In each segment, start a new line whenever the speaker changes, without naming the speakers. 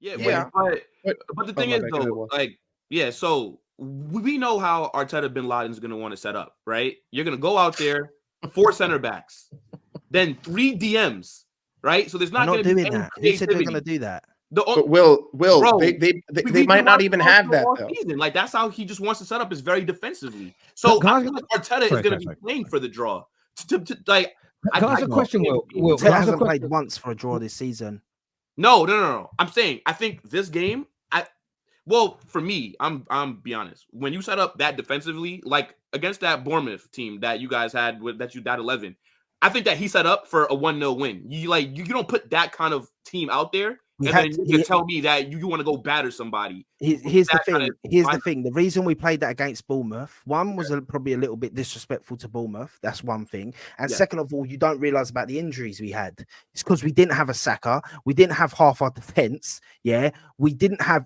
Yeah,
Yeah.
but the thing is though, like, yeah, so we know how Arteta Bin Laden is going to want to set up, right? You're going to go out there, 4 center backs, then 3 DMs, right? So there's
We're
not
not
going to be
doing
any
that. Who said we're
creativity.
going to do that?
But Will,
Bro,
they might not even have that though.
Season. Like that's how he just wants to set up is very defensively. So I feel like Arteta is going to be playing for the draw. Like,
can I ask a question? Will
Arteta hasn't played once for a draw this season.
No. I'm saying I think this game. Well, for me, I'm be honest. When you set up that defensively, like against that Bournemouth team that you guys had with that 11, I think that he set up for a 1-0 win. You don't put that kind of team out there. And then you tell me that you want to go batter somebody.
Here's the thing. Here's the thing. The reason we played that against Bournemouth, one was probably a little bit disrespectful to Bournemouth. That's one thing. And second of all, you don't realize about the injuries we had. It's because we didn't have a Saka. We didn't have half our defense. Yeah, we didn't have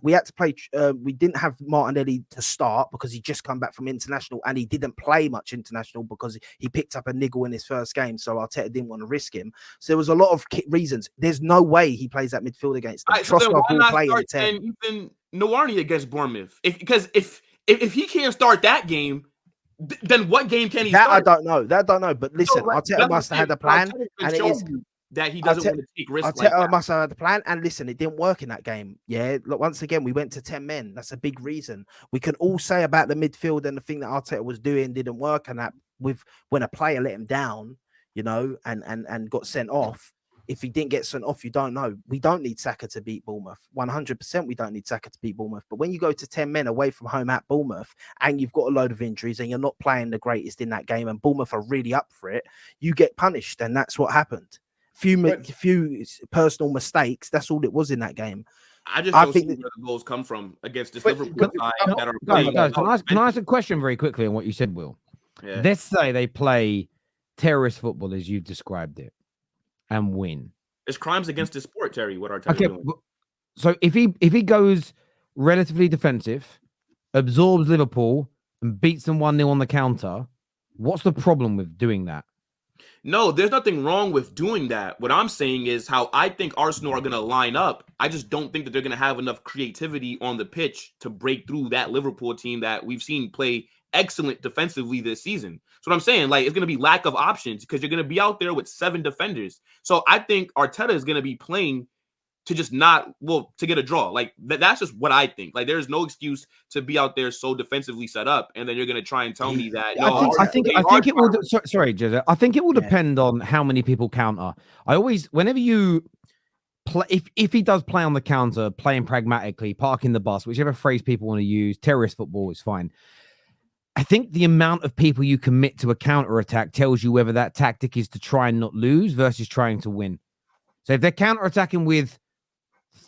Martinelli to start because he just come back from international and he didn't play much international because he picked up a niggle in his first game. So Arteta didn't want to risk him. So there was a lot of reasons. There's no way he plays that midfield against them.
So then why not start Ethan Nwarni against Bournemouth? Because if he can't start that game, then what game can he start?
I don't know. But listen, Arteta must have had a plan, and it is
that he doesn't want to take risks.
Arteta must have had a plan, and listen, it didn't work in that game. Yeah, look, once again, we went to 10 men. That's a big reason. We can all say about the midfield and the thing that Arteta was doing didn't work, and that when a player let him down, and got sent off. If he didn't get sent off, you don't know. We don't need Saka to beat Bournemouth. 100% we don't need Saka to beat Bournemouth. But when you go to 10 men away from home at Bournemouth and you've got a load of injuries and you're not playing the greatest in that game and Bournemouth are really up for it, you get punished. And that's what happened. Few personal mistakes. That's all it was in that game.
I don't think where the goals come from against this Liverpool side that are playing.
Guys, can I ask a question very quickly on what you said, Will? Yeah. Let's say they play terrorist football as you've described it. And win.
It's crimes against the sport, Terry. What are doing?
So if he goes relatively defensive, absorbs Liverpool, and beats them 1-0 on the counter, what's the problem with doing that?
No, there's nothing wrong with doing that. What I'm saying is how I think Arsenal are going to line up. I just don't think that they're going to have enough creativity on the pitch to break through that Liverpool team that we've seen play excellent defensively this season. So what I'm saying, like, it's going to be lack of options because you're going to be out there with 7 defenders. So I think Arteta is going to be playing to just to get a draw. Like, that's just what I think. Like, there's no excuse to be out there so defensively set up, and then you're going to try and tell me that.
I think it will. Sorry, Jose. I think it will depend on how many people counter. Whenever you play, if he does play on the counter, playing pragmatically, parking the bus, whichever phrase people want to use, terrorist football is fine. I think the amount of people you commit to a counter-attack tells you whether that tactic is to try and not lose versus trying to win. So if they're counter-attacking with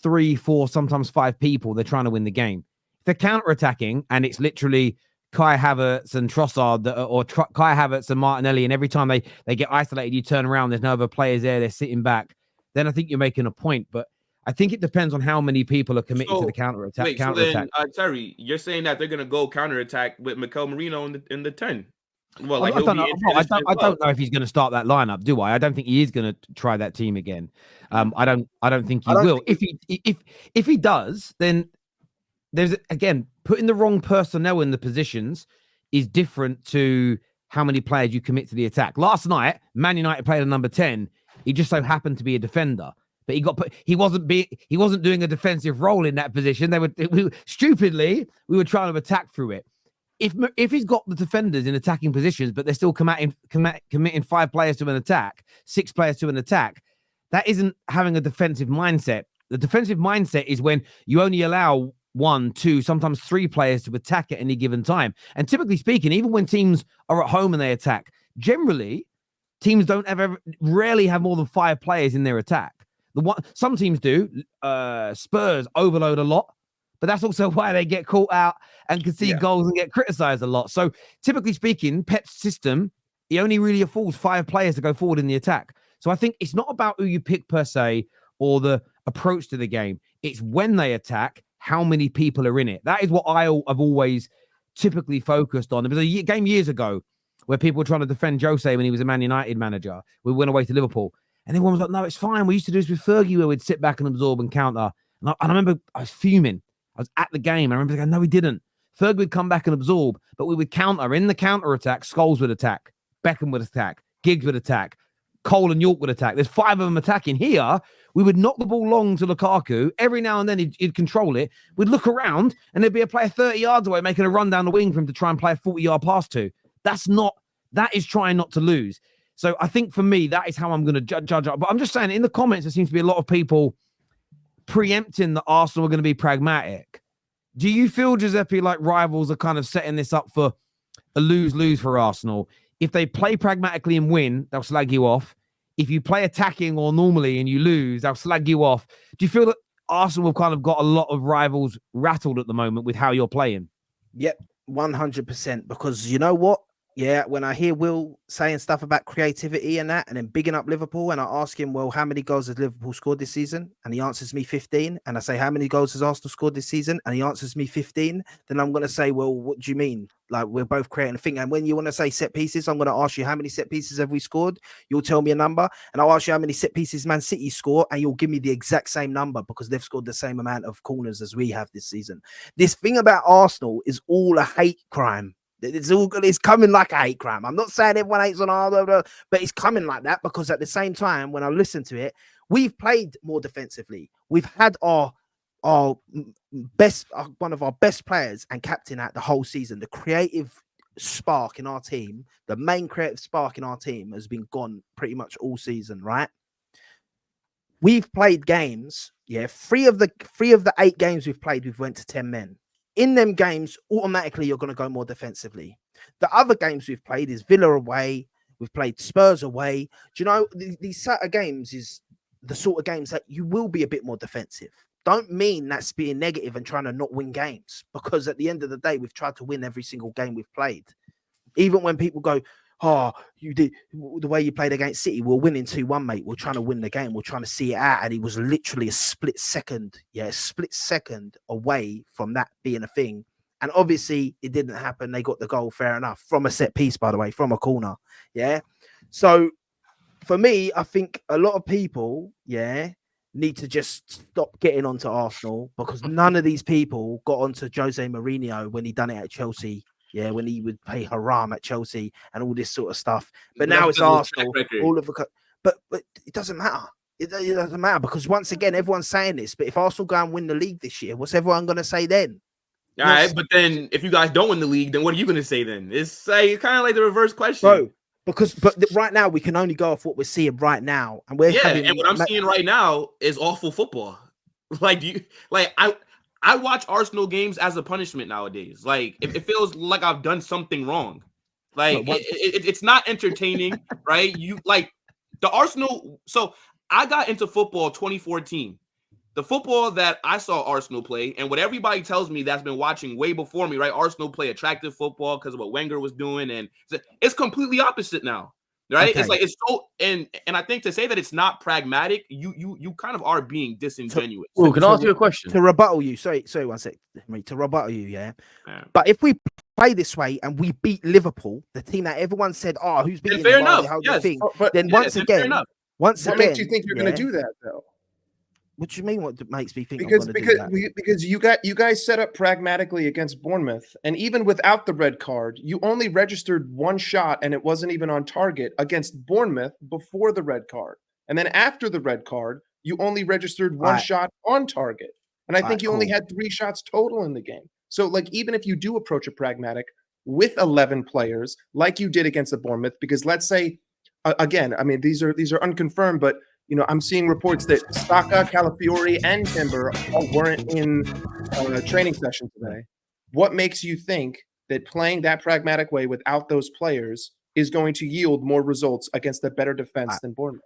3, 4, sometimes 5 people, they're trying to win the game. If they're counter-attacking and it's literally Kai Havertz and Trossard or Kai Havertz and Martinelli, and every time they get isolated, you turn around, there's no other players there, they're sitting back, then I think you're making a point. But I think it depends on how many people are committed to the counter-attack.
Wait, so then, Terry, you're saying that they're going to go counter-attack with Mikel Merino in the 10? Well, like, I don't
know if he's going to start that lineup, do I? I don't think he is going to try that team again. I don't think he will. If he does, then there's again putting the wrong personnel in the positions is different to how many players you commit to the attack. Last night, Man United played a number 10. He just so happened to be a defender. But he wasn't doing a defensive role in that position. We were trying to attack through it. If he's got the defenders in attacking positions, but they're still committing 5 players to an attack, 6 players to an attack, that isn't having a defensive mindset. The defensive mindset is when you only allow 1, 2, sometimes 3 players to attack at any given time. And typically speaking, even when teams are at home and they attack, generally teams rarely have more than 5 players in their attack. Some teams do. Spurs overload a lot, but that's also why they get caught out and concede goals and get criticized a lot. So typically speaking, Pep's system, he only really affords 5 players to go forward in the attack. So I think it's not about who you pick per se or the approach to the game. It's when they attack, how many people are in it. That is what I've always typically focused on. There was a game years ago where people were trying to defend Jose when he was a Man United manager. We went away to Liverpool. And everyone was like, no, it's fine. We used to do this with Fergie where we'd sit back and absorb and counter. And I remember I was fuming. I was at the game. I remember going, no, we didn't. Ferg would come back and absorb, but we would counter. In the counter attack, Scholes would attack, Beckham would attack, Giggs would attack, Cole and York would attack. There's 5 of them attacking. Here, we would knock the ball long to Lukaku. Every now and then he'd control it. We'd look around and there'd be a player 30 yards away making a run down the wing for him to try and play a 40-yard pass to. That is trying not to lose. So I think for me, that is how I'm going to judge it. But I'm just saying, in the comments, there seems to be a lot of people preempting that Arsenal are going to be pragmatic. Do you feel, Giuseppe, like rivals are kind of setting this up for a lose-lose for Arsenal? If they play pragmatically and win, they'll slag you off. If you play attacking or normally and you lose, they'll slag you off. Do you feel that Arsenal have kind of got a lot of rivals rattled at the moment with how you're playing?
Yep, 100%. Because you know what? Yeah, when I hear Will saying stuff about creativity and that, and then bigging up Liverpool, and I ask him, well, how many goals has Liverpool scored this season? And he answers me 15. And I say, how many goals has Arsenal scored this season? And he answers me 15. Then I'm going to say, well, what do you mean? Like, we're both creating a thing. And when you want to say set pieces, I'm going to ask you, how many set pieces have we scored? You'll tell me a number. And I'll ask you how many set pieces Man City score, and you'll give me the exact same number because they've scored the same amount of corners as we have this season. This thing about Arsenal is all a hate crime. It's coming like a hate crime. I'm not saying everyone hates on Arsenal, but it's coming like that because at the same time, when I listen to it, we've played more defensively. We've had our best, one of our best players and captain out the whole season. The creative spark in our team, the main creative spark in our team has been gone pretty much all season, right? We've played games, yeah. Three of the 8 games we've played, we've went to 10 men. In them games, automatically you're going to go more defensively. The other games we've played is Villa away. We've played Spurs away. Do you know, these sort of games is the sort of games that you will be a bit more defensive. Don't mean that's being negative and trying to not win games, because at the end of the day, we've tried to win every single game we've played. Even when people go, oh, you did the way you played against City, we're winning 2-1, mate. We're trying to win the game. We're trying to see it out. And it was literally a split second away from that being a thing. And obviously it didn't happen. They got the goal, fair enough, from a set piece, by the way, from a corner. Yeah. So for me, I think a lot of people, need to just stop getting onto Arsenal, because none of these people got onto Jose Mourinho when he done it at Chelsea. Yeah, when he would pay haram at Chelsea and all this sort of stuff. But now it's Arsenal. But it doesn't matter. It doesn't matter, because once again, everyone's saying this. But if Arsenal go and win the league this year, what's everyone going to say then?
All right, but then if you guys don't win the league, then what are you going to say then? It's kind of like the reverse question.
Bro, but right now we can only go off what we're seeing right now. And
and what I'm seeing right now is awful football. I watch Arsenal games as a punishment nowadays. Like, it feels like I've done something wrong. Like, it's not entertaining, right? You like the Arsenal. So I got into football 2014. The football that I saw Arsenal play, and what everybody tells me that's been watching way before me, right? Arsenal play attractive football because of what Wenger was doing, and it's completely opposite now. Right? Okay. It's like it's so, and I think to say that it's not pragmatic, you kind of are being disingenuous.
Well, can I ask you a question?
To rebuttal you, sorry, 1 sec, to rebuttal you, yeah. But if we play this way and we beat Liverpool, the team that everyone said, oh, who's beating
fair enough,
yes. Then once again,
what makes you think you're going to do that though?
What do you mean? What makes me think?
Because you guys set up pragmatically against Bournemouth, and even without the red card, you only registered 1 shot, and it wasn't even on target against Bournemouth before the red card. And then after the red card, you only registered 1 shot on target, and I think you only had 3 shots total in the game. So, like, even if you do approach a pragmatic with 11 players, like you did against the Bournemouth, because let's say, again, I mean, these are unconfirmed, but I'm seeing reports that Saka, Calafiori, and Timber weren't in a training session today. What makes you think that playing that pragmatic way without those players is going to yield more results against a better defense than Bournemouth?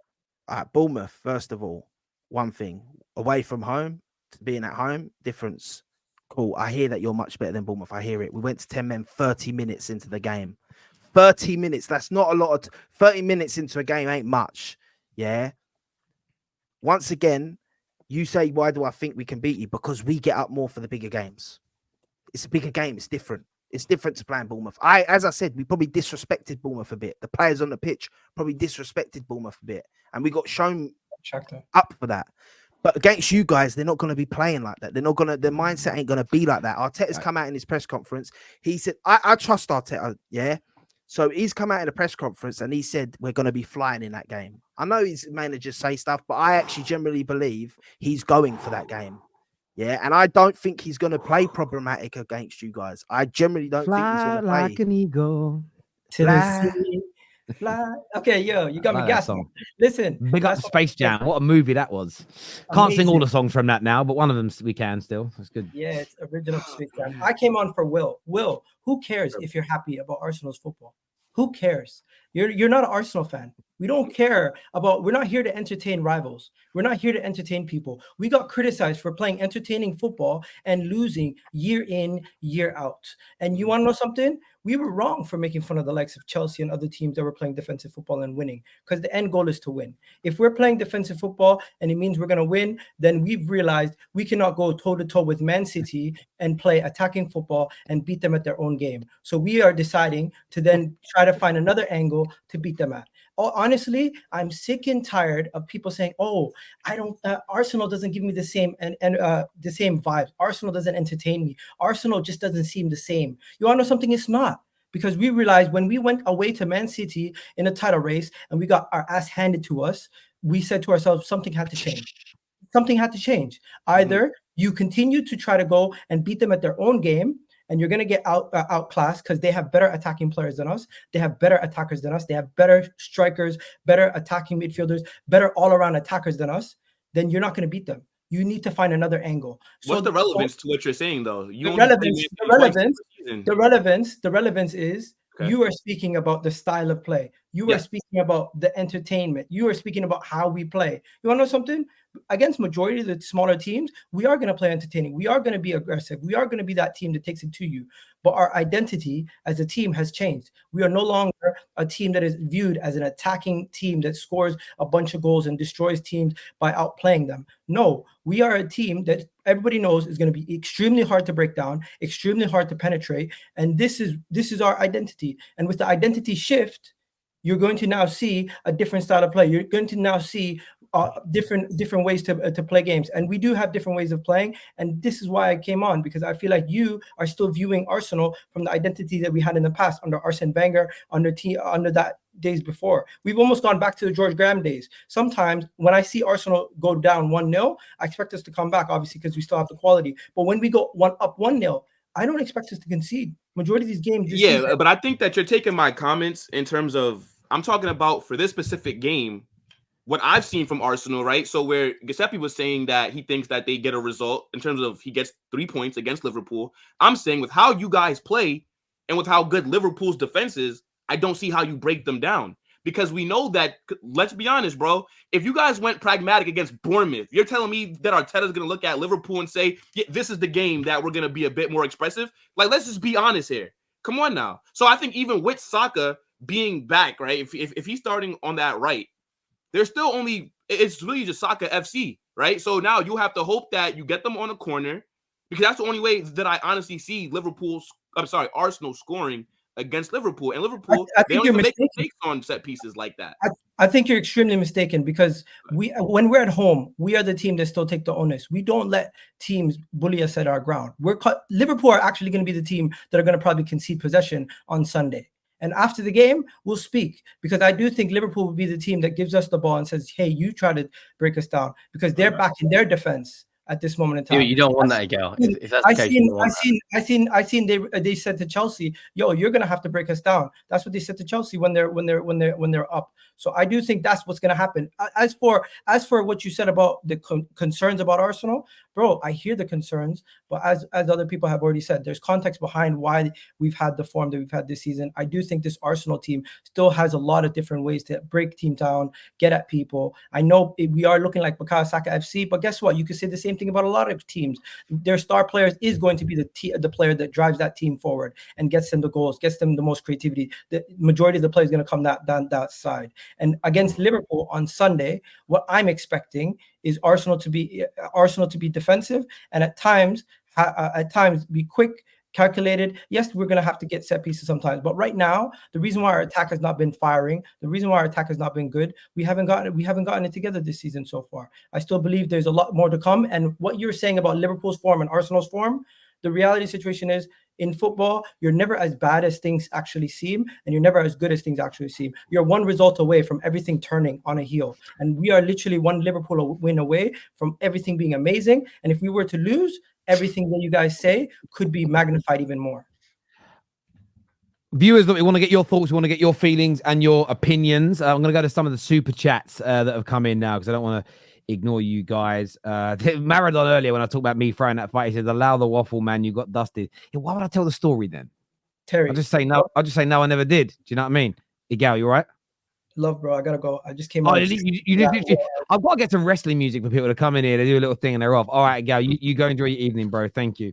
Bournemouth, first of all, one thing, away from home to being at home, difference. Cool. I hear that you're much better than Bournemouth. I hear it. We went to 10 men 30 minutes into the game. 30 minutes. That's not a lot. 30 minutes into a game ain't much. Yeah. Once again, you say, why do I think we can beat you? Because we get up more for the bigger games. It's a bigger game. It's different. It's different to playing Bournemouth. As I said, we probably disrespected Bournemouth a bit. The players on the pitch probably disrespected Bournemouth a bit. And we got shown up for that. But against you guys, they're not going to be playing like that. They're not going to. Their mindset ain't going to be like that. Arteta's come out in his press conference. He said, "I trust Arteta." Yeah. So he's come out in a press conference and he said we're going to be flying in that game. I know his managers say stuff, but I actually generally believe he's going for that game. Yeah, and I don't think he's going to play problematic against you guys. I generally don't think he's going to play
like an eagle.
To the
Fly.
sea, fly. Okay, yo, you got
I
me
like that
gassed.
song.
Listen,
Big up
that's
Space Jam. What a movie that was. Can't sing all the songs from that now, but one of them we can still. That's good.
Yeah, it's original Space Jam. I came on for Will. Will, who cares if you're happy about Arsenal's football? Who cares? You're not an Arsenal fan. We don't care about. We're not here to entertain rivals. We're not here to entertain people. We got criticized for playing entertaining football and losing year in, year out. And you want to know something? We were wrong for making fun of the likes of Chelsea and other teams that were playing defensive football and winning, because the end goal is to win. If we're playing defensive football and it means we're going to win, then we've realized we cannot go toe-to-toe with Man City and play attacking football and beat them at their own game. So we are deciding to then try to find another angle to beat them at. Oh, honestly, I'm sick and tired of people saying, "Oh, I don't. Arsenal doesn't give me the same the same vibes. Arsenal doesn't entertain me. Arsenal just doesn't seem the same." You want to know something? It's not, because we realized when we went away to Man City in a title race and we got our ass handed to us, we said to ourselves, something had to change. Something had to change. Either you continue to try to go and beat them at their own game, and you're going to get outclassed because they have better attacking players than us. They have better attackers than us. They have better strikers, better attacking midfielders, better all-around attackers than us. Then you're not going to beat them. You need to find another angle.
What's the relevance to what you're saying, though?
The relevance is you are speaking about the style of play. You are speaking about the entertainment. You are speaking about how we play. You want to know something? Against majority of the smaller teams, we are going to play entertaining. We are going to be aggressive. We are going to be that team that takes it to you. But our identity as a team has changed. We are no longer a team that is viewed as an attacking team that scores a bunch of goals and destroys teams by outplaying them. No, we are a team that everybody knows is going to be extremely hard to break down, extremely hard to penetrate. And this is our identity. And with the identity shift, you're going to now see a different style of play. You're going to now see different ways to play games, and we do have different ways of playing. And this is why I came on, because I feel like you are still viewing Arsenal from the identity that we had in the past under Arsene Wenger, under that days before. We've almost gone back to the George Graham days. Sometimes when I see Arsenal go down 1-0, I expect us to come back, obviously, because we still have the quality. But when we go up 1-0, I don't expect us to concede. Majority of these games.
But I think that you're taking my comments in terms of, I'm talking about for this specific game, what I've seen from Arsenal, right? So where Giuseppe was saying that he thinks that they get a result in terms of he gets 3 points against Liverpool. I'm saying with how you guys play and with how good Liverpool's defense is, I don't see how you break them down. Because we know that, let's be honest, bro, if you guys went pragmatic against Bournemouth, you're telling me that Arteta's going to look at Liverpool and say, yeah, this is the game that we're going to be a bit more expressive? Like, let's just be honest here. Come on now. So I think even with Saka being back, right, if he's starting on that right, there's still it's really just Saka FC, right? So now you have to hope that you get them on a corner, because that's the only way that I honestly see Arsenal scoring against Liverpool. And Liverpool,
I
they
think
don't
you're
even
mistaken.
make mistakes on set pieces like that.
I think you're extremely mistaken, because when we're at home, we are the team that still take the onus. We don't let teams bully us at our ground. Liverpool are actually going to be the team that are going to probably concede possession on Sunday. And after the game, we'll speak, because I do think Liverpool will be the team that gives us the ball and says, hey, you try to break us down, because they're back in their defense at this moment in time.
You don't want that, Miguel. If that's the case,
I seen they said to Chelsea, yo, you're gonna have to break us down. That's what they said to Chelsea when they're up. So I do think that's what's gonna happen. As for what you said about the concerns about Arsenal, bro, I hear the concerns, but as other people have already said, there's context behind why we've had the form that we've had this season. I do think this Arsenal team still has a lot of different ways to break team down, get at people. I know we are looking like Bukayo Saka FC, but guess what? You could say the same thing about a lot of teams. Their star players is going to be the player that drives that team forward and gets them the goals, gets them the most creativity. The majority of the play is going to come down that side. And against Liverpool on Sunday, what I'm expecting is Arsenal to be defensive, and at times be quick, calculated. Yes, we're going to have to get set pieces sometimes, but right now, the reason why our attack has not been firing, the reason why our attack has not been good, we haven't gotten it together this season so far. I still believe there's a lot more to come. And what you're saying about Liverpool's form and Arsenal's form, the reality situation is, in football, you're never as bad as things actually seem, and you're never as good as things actually seem. You're one result away from everything turning on a heel. And we are literally one Liverpool win away from everything being amazing. And if we were to lose, everything that you guys say could be magnified even more.
Viewers, we want to get your thoughts, we want to get your feelings and your opinions. I'm going to go to some of the super chats that have come in now because I don't want to ignore you guys. Maradon earlier, when I talked about me throwing that fight, he said, "Allow the waffle, man. You got dusted." Yeah, why would I tell the story then?
Terry,
I'll just say no. I never did. Do you know what I mean? Igal, you all right?
Love, bro. I gotta go. I just came
Oh,
out.
I've got to get some wrestling music for people to come in here. They do a little thing and they're off. All right, Igal, you go enjoy your evening, bro. Thank you.